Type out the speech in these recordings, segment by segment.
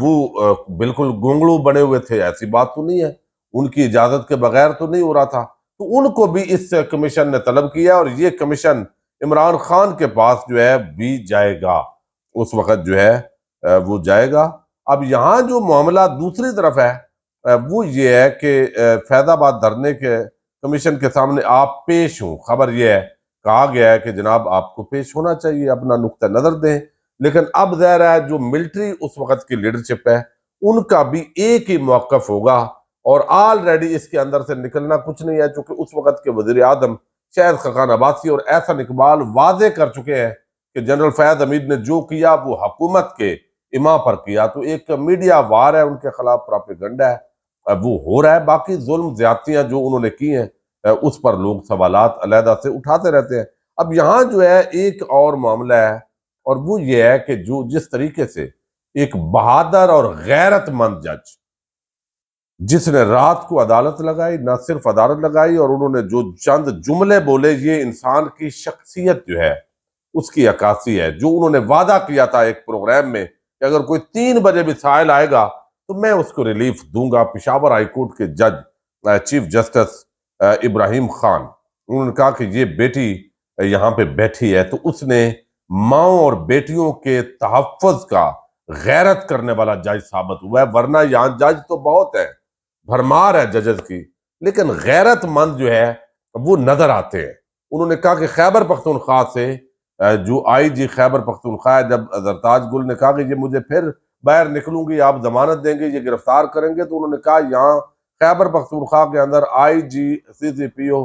وہ بالکل گونگڑو بنے ہوئے تھے، ایسی بات تو نہیں ہے، ان کی اجازت کے بغیر تو نہیں ہو رہا تھا، تو ان کو بھی اس کمیشن نے طلب کیا، اور یہ کمیشن عمران خان کے پاس جو ہے بھی جائے گا، اس وقت جو ہے وہ جائے گا۔ اب یہاں جو معاملہ دوسری طرف ہے وہ یہ ہے کہ فیض آباد دھرنے کے کمیشن کے سامنے آپ پیش ہوں، خبر یہ ہے، کہا گیا ہے کہ جناب آپ کو پیش ہونا چاہیے، اپنا نقطہ نظر دیں، لیکن اب ظاہر ہے جو ملٹری اس وقت کی لیڈرشپ ہے ان کا بھی ایک ہی موقف ہوگا، اور آلریڈی اس کے اندر سے نکلنا کچھ نہیں ہے، چونکہ اس وقت کے وزیر اعظم شاہد خاقان عباسی اور احسن اقبال واضح کر چکے ہیں کہ جنرل فیاض حمید نے جو کیا وہ حکومت کے ایما پر کیا، تو ایک میڈیا وار ہے ان کے خلاف، پراپیگنڈا ہے وہ ہو رہا ہے، باقی ظلم زیادتیاں جو انہوں نے کی ہیں اس پر لوگ سوالات علیحدہ سے اٹھاتے رہتے ہیں۔ اب یہاں جو ہے ایک اور معاملہ ہے، اور وہ یہ ہے کہ جو جس طریقے سے ایک بہادر اور غیرت مند جج جس نے رات کو عدالت لگائی، نہ صرف عدالت لگائی، اور انہوں نے جو چند جملے بولے، یہ انسان کی شخصیت جو ہے اس کی عکاسی ہے۔ جو انہوں نے وعدہ کیا تھا ایک پروگرام میں کہ اگر کوئی 3 بجے بھی سائل آئے گا تو میں اس کو ریلیف دوں گا، پشاور ہائی کورٹ کے جج چیف جسٹس ابراہیم خان، انہوں نے کہا کہ یہ بیٹی یہاں پہ بیٹھی ہے تو اس نے ماؤں اور بیٹیوں کے تحفظ کا غیرت کرنے والا جج ثابت ہوا ہے، ورنہ یہاں جج تو بہت ہے، بھرمار ہے ججز کی، لیکن غیرت مند جو ہے وہ نظر آتے ہیں۔ انہوں نے کہا کہ خیبر پختونخوا سے جو آئی جی خیبر پختونخوا ہے، جب زرتاج گل نے کہا کہ یہ مجھے پھر باہر نکلوں گی، آپ ضمانت دیں گے، یہ گرفتار کریں گے، تو انہوں نے کہا یہاں خیبر پختونخوا کے اندر آئی جی سی سی پی او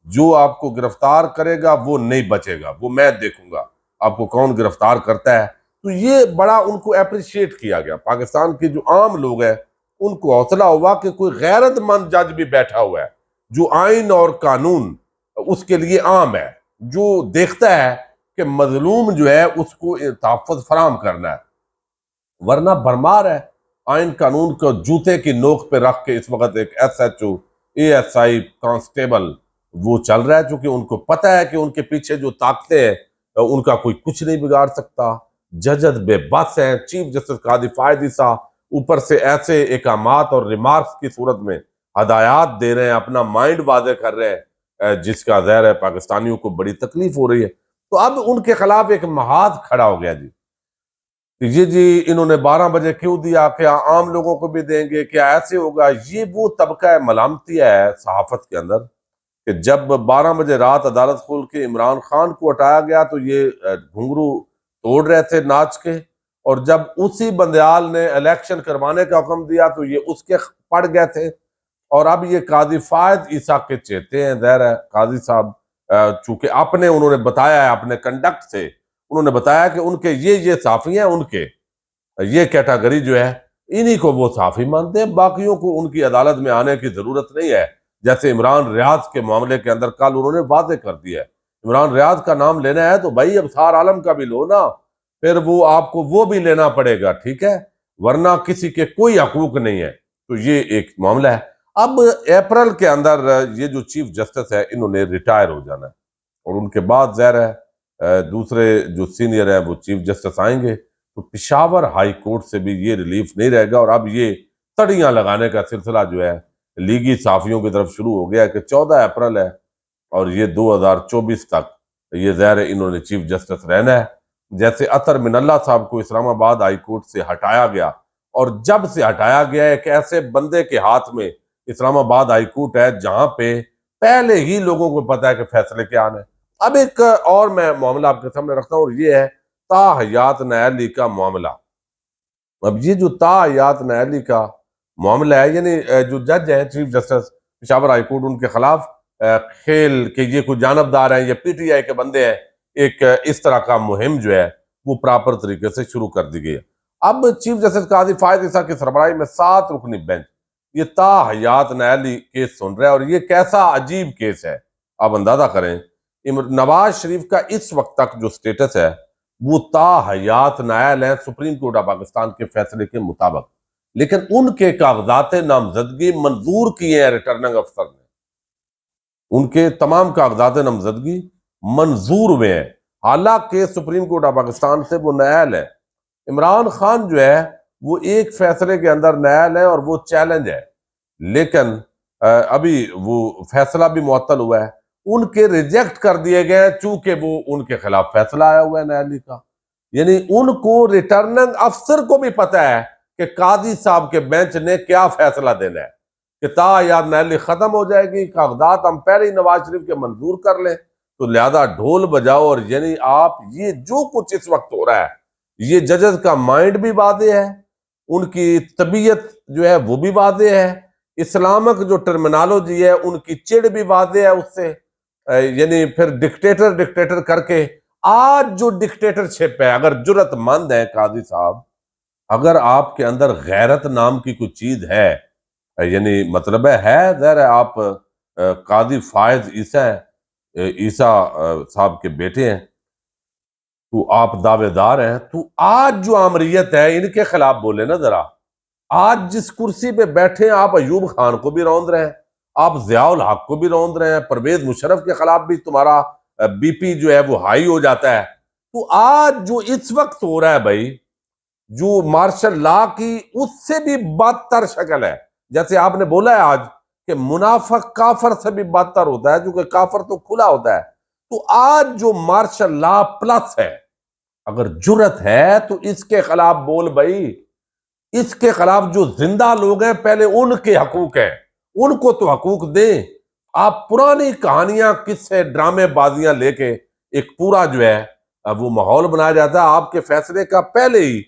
جو آپ کو گرفتار کرے گا وہ نہیں بچے گا، وہ میں دیکھوں گا آپ کو کون گرفتار کرتا ہے۔ تو یہ بڑا ان کو اپریشیٹ کیا گیا، پاکستان کے جو عام لوگ ہیں ان کو حوصلہ ہوا کہ کوئی غیرت مند جج بھی بیٹھا ہوا ہے جو آئین اور قانون اس کے لیے عام ہے، جو دیکھتا ہے کہ مظلوم جو ہے اس کو تحفظ فراہم کرنا ہے، ورنہ بھرمار ہے۔ آئین قانون کو جوتے کی نوک پہ رکھ کے اس وقت ایک S H O A S I constable وہ چل رہا ہے، چونکہ ان کو پتہ ہے کہ ان کے پیچھے جو طاقتیں ہیں ان کا کوئی کچھ نہیں بگاڑ سکتا، ججز بے بس ہیں، چیف جسٹس قاضی فائد عیسیٰ اوپر سے ایسے احکامات اور ریمارکس کی صورت میں ہدایات دے رہے ہیں، اپنا مائنڈ واضح کر رہے ہیں، جس کا ظاہر ہے پاکستانیوں کو بڑی تکلیف ہو رہی ہے۔ تو اب ان کے خلاف ایک محاذ کھڑا ہو گیا جی کہ یہ جی انہوں نے 12 بجے کیوں دیا، کیا عام لوگوں کو بھی دیں گے، کیا ایسے ہوگا؟ یہ وہ طبقہ ملامتیہ ہے صحافت کے اندر کہ جب 12 بجے رات عدالت کھول کے عمران خان کو ہٹایا گیا تو یہ گھنگرو توڑ رہے تھے ناچ کے، اور جب اسی بندیال نے الیکشن کروانے کا حکم دیا تو یہ اس کے پڑ گئے تھے، اور اب یہ قاضی فائد عیسیٰ کے چہتے ہیں، ظاہر ہے قاضی صاحب چونکہ انہوں نے بتایا ہے اپنے کنڈکٹ سے، انہوں نے بتایا کہ ان کے یہ صحافی ہیں، ان کے یہ کیٹاگری جو ہے انہی کو وہ صحافی مانتے ہیں، باقیوں کو ان کی عدالت میں آنے کی ضرورت نہیں ہے، جیسے عمران ریاض کے معاملے کے اندر کل انہوں نے واضح کر دیا ہے۔ عمران ریاض کا نام لینا ہے تو بھائی اب سار عالم کا بھی لو نا، پھر وہ آپ کو وہ بھی لینا پڑے گا، ٹھیک ہے، ورنہ کسی کے کوئی حقوق نہیں ہے۔ تو یہ ایک معاملہ ہے۔ اب اپریل کے اندر یہ جو چیف جسٹس ہے انہوں نے ریٹائر ہو جانا ہے، اور ان کے بعد ظاہر ہے دوسرے جو سینئر ہیں وہ چیف جسٹس آئیں گے، تو پشاور ہائی کورٹ سے بھی یہ ریلیف نہیں رہے گا، اور اب یہ تڑیاں لگانے کا سلسلہ جو ہے لیگی صحافیوں کی طرف شروع ہو گیا ہے کہ 14 اپریل ہے اور یہ 2024 تک یہ ظاہر ہے انہوں نے چیف جسٹس رہنا ہے۔ جیسے اطہر من اللہ صاحب کو اسلام آباد ہائی کورٹ سے ہٹایا گیا، اور جب سے ہٹایا گیا ہے ایک ایسے بندے کے ہاتھ میں اسلام آباد ہائی کورٹ ہے جہاں پہ پہلے ہی لوگوں کو پتا ہے کہ فیصلے کیا آنے۔ اب ایک اور میں معاملہ آپ کے سامنے رکھتا ہوں، اور یہ ہے تا حیات نیالی کا معاملہ۔ اب یہ جو تا حیات نیالی کا معاملہ ہے، یعنی جو جج ہیں chief justice Peshawar high court, ان کے خلاف کھیل کہ یہ کوئی جانبدار ہیں، یہ پی ٹی آئی کے بندے ہیں، ایک اس طرح کا مہم جو ہے وہ پراپر طریقے سے شروع کر دی گئی ہے۔ اب چیف جسٹس قاضی فائد عیسیٰ کی سربراہی میں 7 رکنی بینچ یہ تا حیات نیالی کیس سن رہا ہے، اور یہ کیسا عجیب کیس ہے آپ اندازہ کریں۔ نواز شریف کا اس وقت تک جو سٹیٹس ہے وہ تا حیات نائل ہے سپریم کورٹ آف پاکستان کے فیصلے کے مطابق، لیکن ان کے کاغذات نامزدگی منظور کیے ہیں ریٹرننگ افسر نے، ان کے تمام کاغذات نامزدگی منظور ہوئے ہیں، حالانکہ سپریم کورٹ آف پاکستان سے وہ نائل ہے۔ عمران خان جو ہے وہ ایک فیصلے کے اندر نائل ہے اور وہ چیلنج ہے، لیکن ابھی وہ فیصلہ بھی معطل ہوا ہے، ان کے ریجیکٹ کر دیے گئے چونکہ وہ ان کے خلاف فیصلہ آیا ہوا ہے نیالی کا. یعنی ان کو ریٹرننگ افسر کو بھی پتہ ہے کہ قاضی صاحب کے بینچ نے کیا فیصلہ دینا ہے، کہ تا یاد نیلی ختم ہو جائے گی، کاغذات ہم پہلے ہی نواز شریف کے منظور کر لیں، تو لہذا ڈھول بجاؤ. اور یعنی آپ یہ جو کچھ اس وقت ہو رہا ہے، یہ ججز کا مائنڈ بھی واضح ہے، ان کی طبیعت جو ہے وہ بھی واضح ہے، اسلامک جو ٹرمینالوجی ہے ان کی چڑ بھی واضح ہے اس سے. یعنی پھر ڈکٹیٹر کر کے آج جو ڈکٹیٹر شپ ہے، اگر جرت مند ہے قاضی صاحب، اگر آپ کے اندر غیرت نام کی کوئی چیز ہے، یعنی مطلب ہے ظاہر ہے آپ قاضی فائز عیسیٰ صاحب کے بیٹے ہیں، تو آپ دعوے دار ہیں، تو آج جو آمریت ہے ان کے خلاف بولے نا ذرا. آج جس کرسی پہ بیٹھے ہیں آپ ایوب خان کو بھی روند رہے ہیں، آپ ضیاء الحق کو بھی روند رہے ہیں، پرویز مشرف کے خلاف بھی تمہارا بی پی جو ہے وہ ہائی ہو جاتا ہے. تو آج جو اس وقت ہو رہا ہے بھائی، جو مارشل لا کی اس سے بھی بدتر شکل ہے. جیسے آپ نے بولا ہے آج کہ منافق کافر سے بھی بدتر ہوتا ہے، کیونکہ کافر تو کھلا ہوتا ہے. تو آج جو مارشل لا پلس ہے، اگر جرت ہے تو اس کے خلاف بول بھائی. اس کے خلاف جو زندہ لوگ ہیں پہلے ان کے حقوق ہیں، ان کو تو حقوق دیں. آپ پرانی کہانیاں، قصے، ڈرامے بازیاں لے کے ایک پورا جو ہے وہ ماحول بنایا جاتا ہے. آپ کے فیصلے کا پہلے ہی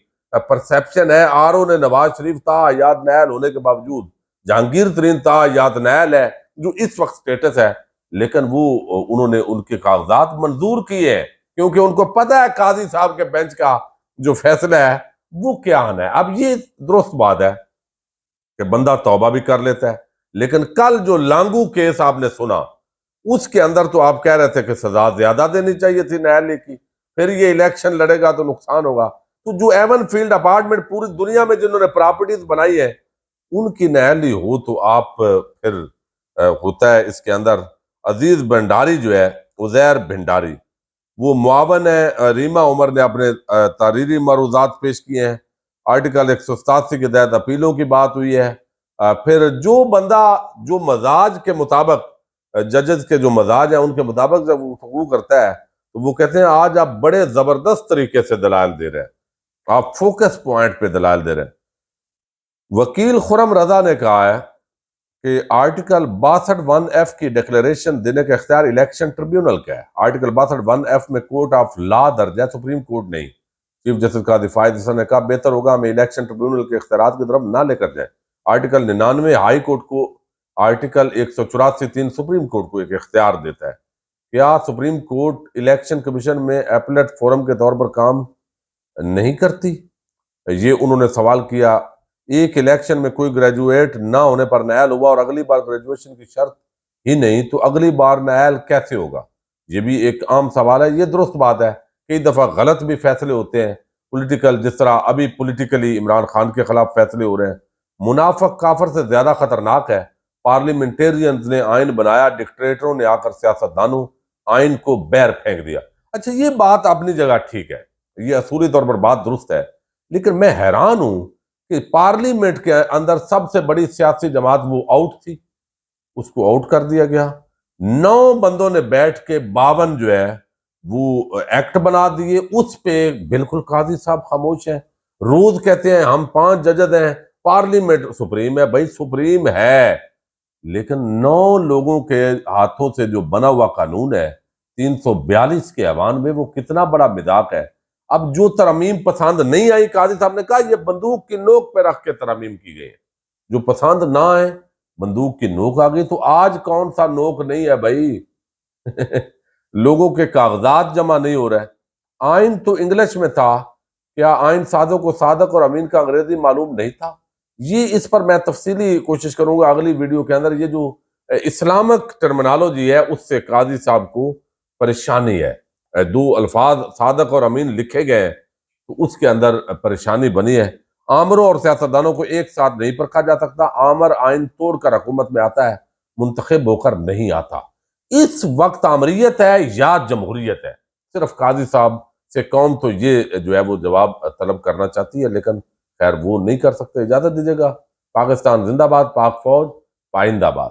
پرسیپشن ہے آرو نے نواز شریف تا یاد نائل ہونے کے باوجود جہانگیر ترین تا یاد نائل ہے جو اس وقت سٹیٹس ہے، لیکن وہ انہوں نے ان کے کاغذات منظور کیے ہیں کیونکہ ان کو پتہ ہے قاضی صاحب کے بینچ کا جو فیصلہ ہے وہ کیا آنا ہے. اب یہ درست بات ہے کہ بندہ توبہ بھی کر لیتا ہے، لیکن کل جو لانگو کیس آپ نے سنا اس کے اندر تو آپ کہہ رہے تھے کہ سزا زیادہ دینی چاہیے تھی نیالی کی، پھر یہ الیکشن لڑے گا تو نقصان ہوگا. تو جو ایون فیلڈ اپارٹمنٹ پوری دنیا میں جنہوں نے پراپرٹیز بنائی ہے ان کی نیالی ہو تو آپ پھر ہوتا ہے اس کے اندر عزیز بھنڈاری جو ہے عزیر بھنڈاری وہ معاون ہے، ریما عمر نے اپنے تحریری معروضات پیش کیے ہیں، آرٹیکل 187 کے تحت اپیلوں کی بات ہوئی ہے. پھر جو بندہ جو مزاج کے مطابق ججز کے جو مزاج ہیں ان کے مطابق جب وہ گفتگو کرتا ہے تو وہ کہتے ہیں آج آپ بڑے زبردست طریقے سے دلائل دے رہے ہیں، آپ فوکس پوائنٹ پہ دلائل دے رہے ہیں. وکیل خرم رضا نے کہا ہے کہ آرٹیکل 62(1)F کی ڈیکلیریشن دینے کا اختیار الیکشن ٹریبیونل کا ہے. آرٹیکل 62(1)F میں کورٹ آف لا درج ہے، سپریم کورٹ نہیں. چیف جسٹس قاضی فائز عیسیٰ نے کہا بہتر ہوگا ہمیں الیکشن ٹریبیونل کے اختیارات کی طرف نہ لے کر جائیں. آرٹیکل 99 ہائی کورٹ کو، آرٹیکل 184(3) سپریم کورٹ کو ایک اختیار دیتا ہے. کیا سپریم کورٹ الیکشن کمیشن میں ایپلیٹ فورم کے طور پر کام نہیں کرتی؟ یہ انہوں نے سوال کیا. ایک الیکشن میں کوئی گریجویٹ نہ ہونے پر نائل ہوا اور اگلی بار گریجویشن کی شرط ہی نہیں تو اگلی بار نائل کیسے ہوگا؟ یہ بھی ایک عام سوال ہے. یہ درست بات ہے، کئی دفعہ غلط بھی فیصلے ہوتے ہیں پولیٹیکل، جس طرح ابھی پولیٹیکلی عمران خان کے خلاف فیصلے ہو رہے ہیں. منافق کافر سے زیادہ خطرناک ہے. پارلیمنٹیرینز نے آئین بنایا، ڈکٹیٹروں نے آ کر سیاستدانوں آئین کو بیر پھینک دیا. اچھا یہ بات اپنی جگہ ٹھیک ہے، یہ اصولی طور پر بات درست ہے، لیکن میں حیران ہوں کہ پارلیمنٹ کے اندر سب سے بڑی سیاسی جماعت وہ آؤٹ تھی، اس کو آؤٹ کر دیا گیا. 9 بندوں نے بیٹھ کے 52 جو ہے وہ ایکٹ بنا دیے، اس پہ بالکل قاضی صاحب خاموش ہیں. روز کہتے ہیں ہم 5 ججز ہیں، پارلیمنٹ سپریم ہے. بھائی سپریم ہے، لیکن 9 لوگوں کے ہاتھوں سے جو بنا ہوا قانون ہے 342 کے ایوان میں، وہ کتنا بڑا مذاق ہے. اب جو ترامیم پسند نہیں آئی، قاضی صاحب نے کہا یہ بندوق کی نوک پہ رکھ کے ترامیم کی گئی، جو پسند نہ آئے بندوق کی نوک آ گئی. تو آج کون سا نوک نہیں ہے بھائی لوگوں کے کاغذات جمع نہیں ہو رہے. آئین تو انگلش میں تھا، کیا آئین سازوں کو صادق اور امین کا انگریزی معلوم نہیں تھا؟ یہ اس پر میں تفصیلی کوشش کروں گا اگلی ویڈیو کے اندر. یہ جو اسلامک ٹرمینالوجی ہے اس سے قاضی صاحب کو پریشانی ہے. 2 الفاظ صادق اور امین لکھے گئے تو اس کے اندر پریشانی بنی ہے. آمروں اور سیاستدانوں کو ایک ساتھ نہیں پرکھا جا سکتا. آمر آئین توڑ کر حکومت میں آتا ہے، منتخب ہو کر نہیں آتا. اس وقت آمریت ہے یا جمہوریت ہے؟ صرف قاضی صاحب سے قوم تو یہ جو ہے وہ جواب طلب کرنا چاہتی ہے، لیکن خیر وہ نہیں کر سکتے. اجازت دیجیے گا. پاکستان زندہ باد, پاک فوج پائندہ باد.